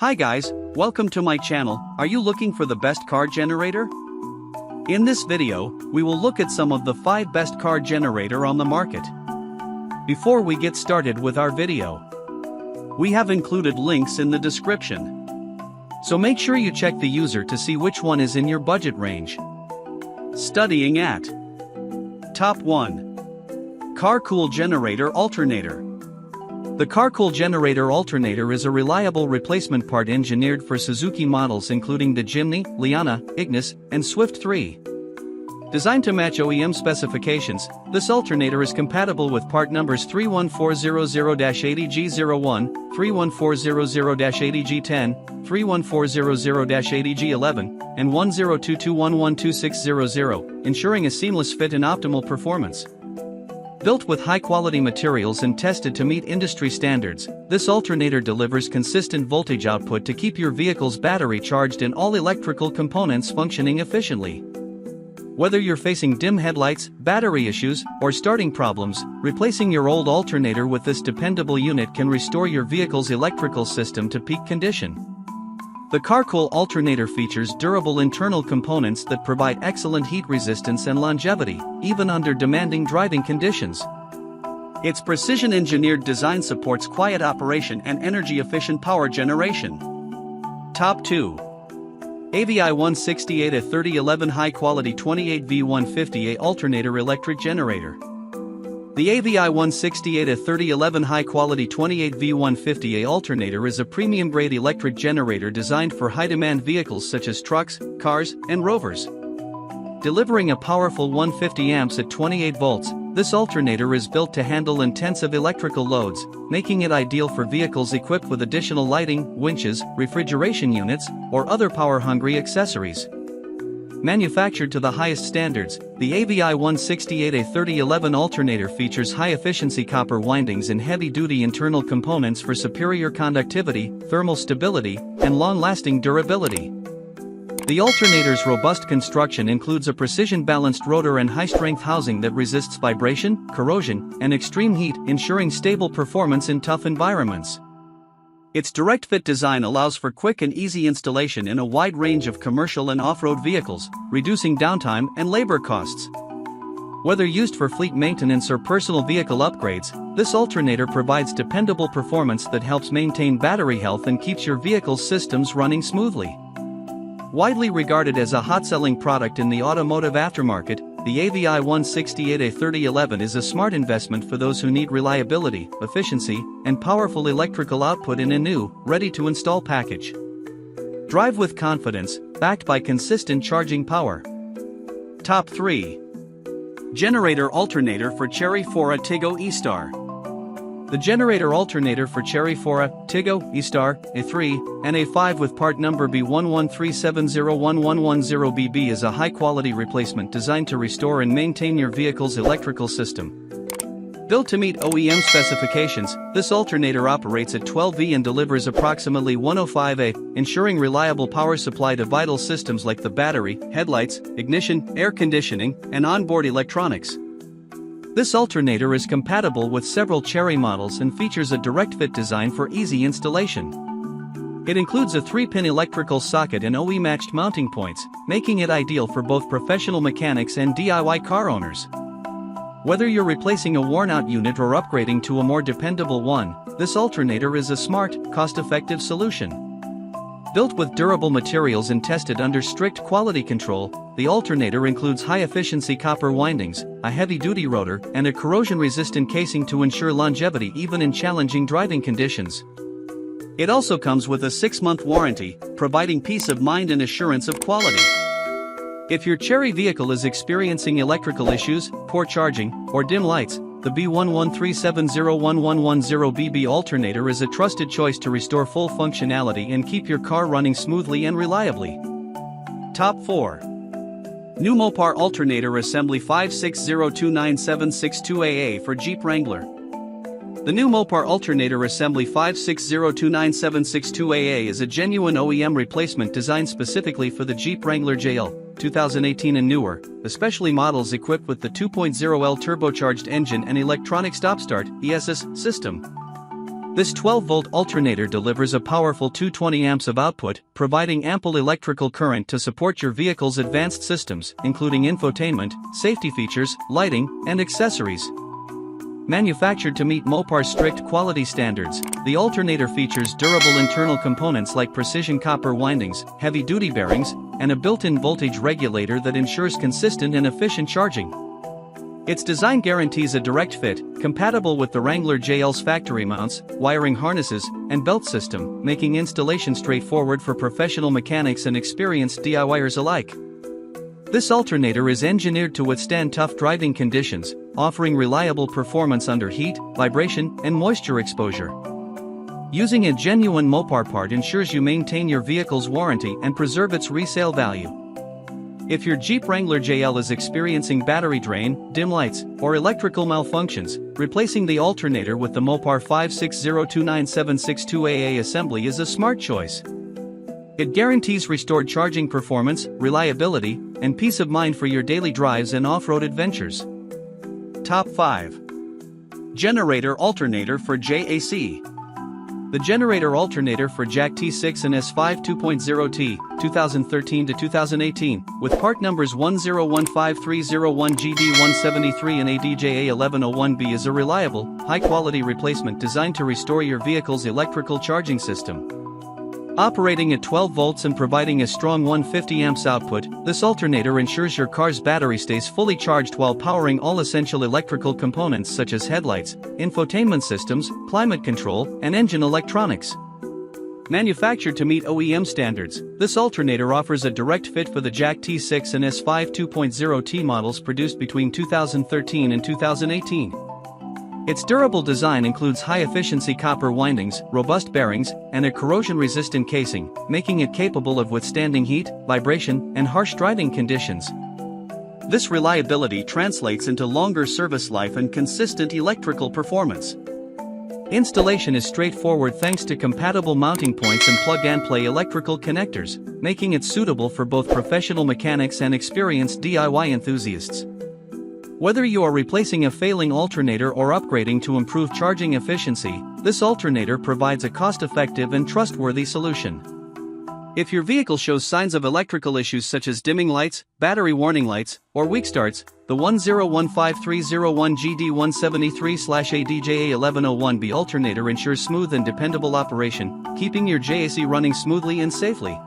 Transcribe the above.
Hi guys, welcome to my channel. Are you looking for the best car generator? In this video, we will look at some of the 5 best car generator on the market. Before we get started with our video, we have included links in the description. So make sure you check the user to see which one is in your budget range. Studying at Top 1. Car-Cool Generator Alternator. The Car-Cool Generator Alternator is a reliable replacement part engineered for Suzuki models including the JIMNY, LIANA, Ignis, and Swift 3. Designed to match OEM specifications, this alternator is compatible with part numbers 31400-80G01, 31400-80G10, 31400-80G11, and 1022112600, ensuring a seamless fit and optimal performance. Built with high-quality materials and tested to meet industry standards, this alternator delivers consistent voltage output to keep your vehicle's battery charged and all electrical components functioning efficiently. Whether you're facing dim headlights, battery issues, or starting problems, replacing your old alternator with this dependable unit can restore your vehicle's electrical system to peak condition. The Car-Cool alternator features durable internal components that provide excellent heat resistance and longevity, even under demanding driving conditions. Its precision-engineered design supports quiet operation and energy-efficient power generation. Top 2. AVI 168 A 3011 High-Quality 28V150A Alternator Electric Generator. The AVI 168 A 3011 High-Quality 28V150A Alternator is a premium-grade electric generator designed for high-demand vehicles such as trucks, cars, and rovers. Delivering a powerful 150 amps at 28 volts, this alternator is built to handle intensive electrical loads, making it ideal for vehicles equipped with additional lighting, winches, refrigeration units, or other power-hungry accessories. Manufactured to the highest standards, the AVI 168 A 3011 alternator features high-efficiency copper windings and heavy-duty internal components for superior conductivity, thermal stability, and long-lasting durability. The alternator's robust construction includes a precision-balanced rotor and high-strength housing that resists vibration, corrosion, and extreme heat, ensuring stable performance in tough environments. Its direct-fit design allows for quick and easy installation in a wide range of commercial and off-road vehicles, reducing downtime and labor costs. Whether used for fleet maintenance or personal vehicle upgrades, this alternator provides dependable performance that helps maintain battery health and keeps your vehicle's systems running smoothly. Widely regarded as a hot-selling product in the automotive aftermarket, the AVI 168 A 3011 is a smart investment for those who need reliability, efficiency, and powerful electrical output in a new, ready-to-install package. Drive with confidence, backed by consistent charging power. Top 3. Generator Alternator for CHERY Fora Tiggo Eastar. The generator alternator for CHERY Fora, Tiggo, Eastar, A3, and A5 with part number B1137011110BB is a high-quality replacement designed to restore and maintain your vehicle's electrical system. Built to meet OEM specifications, this alternator operates at 12V and delivers approximately 105 A, ensuring reliable power supply to vital systems like the battery, headlights, ignition, air conditioning, and onboard electronics. This alternator is compatible with several CHERY models and features a direct-fit design for easy installation. It includes a 3-pin electrical socket and OE-matched mounting points, making it ideal for both professional mechanics and DIY car owners. Whether you're replacing a worn-out unit or upgrading to a more dependable one, this alternator is a smart, cost-effective solution. Built with durable materials and tested under strict quality control, the alternator includes high-efficiency copper windings, a heavy-duty rotor, and a corrosion-resistant casing to ensure longevity even in challenging driving conditions. It also comes with a 6-month warranty, providing peace of mind and assurance of quality. If your CHERY vehicle is experiencing electrical issues, poor charging, or dim lights, the B1137011110BB alternator is a trusted choice to restore full functionality and keep your car running smoothly and reliably. Top 4. New Mopar Alternator Assembly 560297662AA for Jeep Wrangler. The new Mopar Alternator Assembly 560297662AA is a genuine OEM replacement designed specifically for the Jeep Wrangler JL 2018 and newer, especially models equipped with the 2.0L turbocharged engine and electronic stop-start (ESS) system. This 12-volt alternator delivers a powerful 220 amps of output, providing ample electrical current to support your vehicle's advanced systems, including infotainment, safety features, lighting, and accessories. Manufactured to meet Mopar's strict quality standards, the alternator features durable internal components like precision copper windings, heavy-duty bearings, and a built-in voltage regulator that ensures consistent and efficient charging. Its design guarantees a direct fit, compatible with the Wrangler JL's factory mounts, wiring harnesses, and belt system, making installation straightforward for professional mechanics and experienced DIYers alike. This alternator is engineered to withstand tough driving conditions, offering reliable performance under heat, vibration, and moisture exposure. Using a genuine Mopar part ensures you maintain your vehicle's warranty and preserve its resale value. If your Jeep Wrangler JL is experiencing battery drain, dim lights, or electrical malfunctions, replacing the alternator with the Mopar 560297662AA assembly is a smart choice. It guarantees restored charging performance, reliability, and peace of mind for your daily drives and off-road adventures. Top 5. Generator Alternator for JAC. The generator alternator for JAC T6 and S5 2.0T, 2013 to 2018, with part numbers 1015301GD173 and ADJA1101B is a reliable, high-quality replacement designed to restore your vehicle's electrical charging system. Operating at 12 volts and providing a strong 150 amps output, this alternator ensures your car's battery stays fully charged while powering all essential electrical components such as headlights, infotainment systems, climate control, and engine electronics. Manufactured to meet OEM standards, this alternator offers a direct fit for the JAC T6 and S5 2.0T models produced between 2013 and 2018. Its durable design includes high-efficiency copper windings, robust bearings, and a corrosion-resistant casing, making it capable of withstanding heat, vibration, and harsh driving conditions. This reliability translates into longer service life and consistent electrical performance. Installation is straightforward thanks to compatible mounting points and plug-and-play electrical connectors, making it suitable for both professional mechanics and experienced DIY enthusiasts. Whether you are replacing a failing alternator or upgrading to improve charging efficiency, this alternator provides a cost-effective and trustworthy solution. If your vehicle shows signs of electrical issues such as dimming lights, battery warning lights, or weak starts, the 1015301GD173/ADJA1101B alternator ensures smooth and dependable operation, keeping your JAC running smoothly and safely.